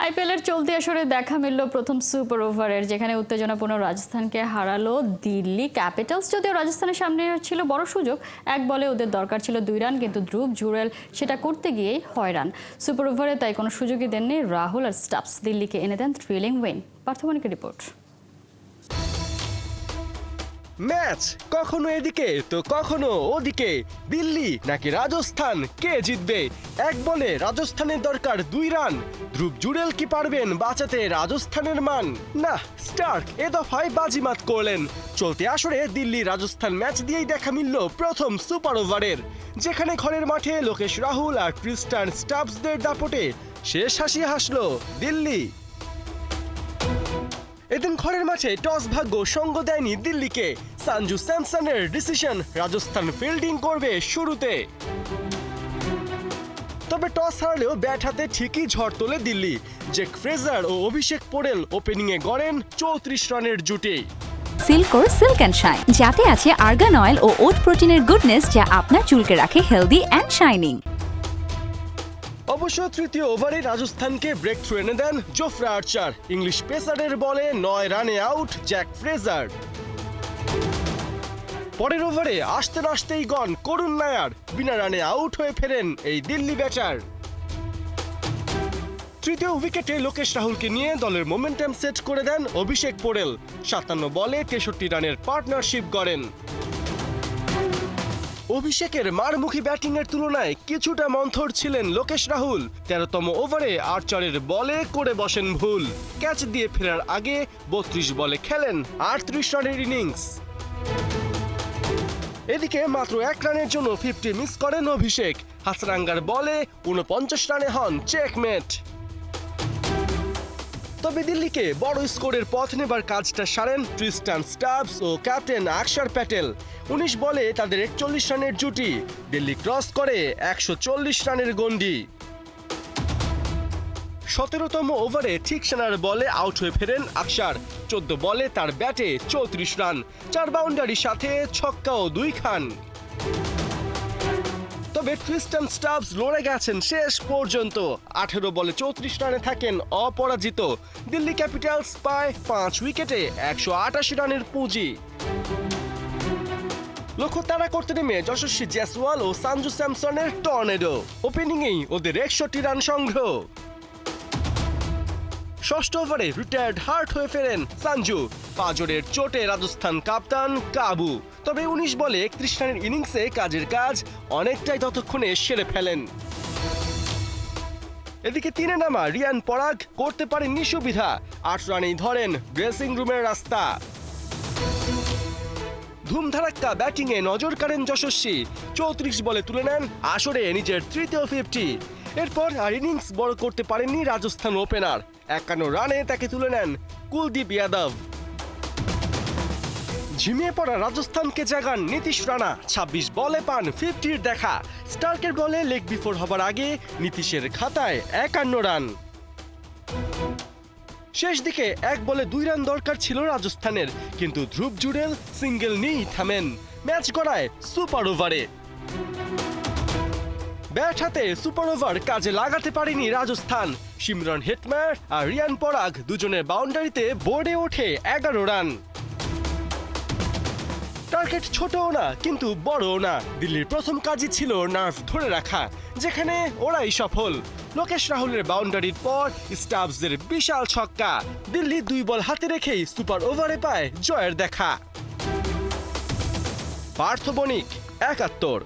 আইপিএলের চলতি আসরে দেখা মিলল প্রথম সুপার ওভারের, যেখানে উত্তেজনাপূর্ণ রাজস্থানকে হারালো দিল্লি ক্যাপিটালস। যদিও রাজস্থানের সামনে ছিল বড় সুযোগ, এক বলে ওদের দরকার ছিল 2 রান, কিন্তু ধ্রুব জুরেল সেটা করতে গিয়েই হয়রান। সুপার ওভারে তাই কোনো সুযোগই দেননি রাহুল আর স্টাবস। দিল্লিকে এনে দেন থ্রিলিং উইন। পার্থমানিকের রিপোর্ট। ম্যাচ কখনো এদিকে তো কখনো ওদিকে, দিল্লি নাকি রাজস্থান, কে জিতবে? এক বলে রাজস্থানের দরকার 2 রান, ধ্রুব জুরেল কি পারবেন বাঁচাতে রাজস্থানের মান? না, স্টার্ক এ দফায় বাজিমাত করলেন। চলতি আসরে দিল্লি রাজস্থান ম্যাচ দিয়েই দেখা মিলল প্রথম সুপার ওভারের, যেখানে ঘরের মাঠে লোকেশ রাহুল আর ক্রিস্টান স্টাবসদের দাপটে শেষ হাসি হাসলো দিল্লি। এদিন ঘরের মাঠে টস ভাগ্য সঙ্গ দেয়নি দিল্লিকে। সঞ্জু স্যামসনের ডিসিশন, রাজস্থান ফিল্ডিং করবে শুরুতে। তবে টস হারলেও ব্যাট হাতে ঠিকই ঝড় তোলে দিল্লি। জ্যাক ফ্রেজার ও অভিষেক পোরেল ওপেনিংয়ে গড়েন 34 রানের জুটি। সিল্কোর সিল্ক অ্যান্ড শাইন, যাতে আছে আর্গান অয়েল ও ওট প্রোটিনের গুডনেস, যা আপনার চুলকে রাখে হেলদি অ্যান্ড শাইনিং। অবশ্য তৃতীয় ওভারে রাজস্থানকে ব্রেক থ্রু এনে দেন জোফরা আর্চার। ইংলিশ পেসারের বলে 9 রানে আউট জ্যাক ফ্রেজার। পরের ওভারে আসতেই গন করুণ নায়ার, বিনা রানে আউট হয়ে ফেরেন এই দিল্লি ব্যাটার। তৃতীয় উইকেটে লোকেশ রাহুলকে নিয়ে দলের মোমেন্টাম সেট করে দেন অভিষেক পোরেল। 57 বলে 63 রানের পার্টনারশিপ গড়েন। অভিষেকের মারমুখী ব্যাটিংয়ের তুলনায় কিছুটা মন্থর ছিলেন লোকেশ রাহুল। 13তম ওভারে আর্চারের বলে করে বসেন ভুল। ক্যাচ দিয়ে ফেরার আগে 32 বলে খেলেন 38 রানের ইনিংস। এদিকে মাত্র 1 রানের জন্য 50 মিস করেন অভিষেক। হাসরাঙ্গার বলে 49 রানে হন চেকমেট। তবে দিল্লিকে বড় স্কোরের পথ নেবার কাজটা সারেন ক্রিস্টান স্টাবস ও ক্যাপ্টেন আকসার প্যাটেল। 19 বলে তাদের 41 রানের জুটি। দিল্লি ক্রস করে 140 রানের গন্ডি। 17তম ওভারে থিকসানার বলে আউট হয়ে ফেরেন আকসার। 14 বলে তার ব্যাটে 34 রান, 4 বাউন্ডারির সাথে ছক্কা ও 2 খান। তবে ক্রিস্টান স্টাবস লড়ে গেছেন শেষ পর্যন্ত। 18 বলে 34 রানে থাকেন অপরাজিত। দিল্লি ক্যাপিটালস পায় 5 উইকেটে 188 রানের পুঁজি। লক্ষ্য তাড়া করতে নেমে যশস্বী জয়সওয়াল ও সঞ্জু স্যামসনের টর্নেডো। ওপেনিংয়েই ওদের 61 রান সংগ্রহ। ষষ্ঠ ওভারে রিটায়ার্ড হার্ট হয়ে ফেরেন সঞ্জু। পাঁজরের চোটে রাজস্থান কাপ্তান কাবু। তবে 19 বলে 31 রানের ইনিংসে কাজের কাজ অনেকটাই ততক্ষণে সেরে ফেলেন। এদিকে 3-এ নামা রিয়ান পরাগ করতে পারেননি সুবিধা। 8 রানেই ধরেন ড্রেসিং রুমের রাস্তা। ধুমধারাক্কা ব্যাটিংয়ে নজর কাড়েন যশস্বী। 34 বলে তুলে নেন আসরে নিজের তৃতীয় 50। এরপর আর ইনিংস বড় করতে পারেননি রাজস্থান ওপেনার। 51 রানে তাকে তুলে নেন কুলদীপ যাদব। ঝিমিয়ে পড়া রাজস্থানকে জাগান নীতিশ রানা। 26 বলে পান 50-র দেখা। স্টার্কের বলে লেগ বিফোর হবার আগে নীতিশের খাতায় 51 রান। শেষ দিকে 1 বলে 2 রান দরকার ছিল রাজস্থানের, কিন্তু ধ্রুব জুরেল সিঙ্গেল নিয়েই থামেন। ম্যাচ গড়ায় সুপার ওভারে। ব্যাট হাতে সুপার ওভার কাজে লাগাতে পারেনি রাজস্থান। সিমরন হেটমায়ার আর রিয়ান পরাগ দুজনের বাউন্ডারিতে বোর্ডে ওঠে 11 রান। টার্গেট ছোটও না কিন্তু বড়ও না। দিল্লির প্রথম কাজই ছিল নার্ভ ধরে রাখা, যেখানে ওরাই সফল। লোকেশ রাহুলের বাউন্ডারির পর স্টাবসদের বিশাল ছক্কা। দিল্লি 2 বল হাতে রেখেই সুপার ওভারে পায় জয়ের দেখা। পার্থ বণিক, 71।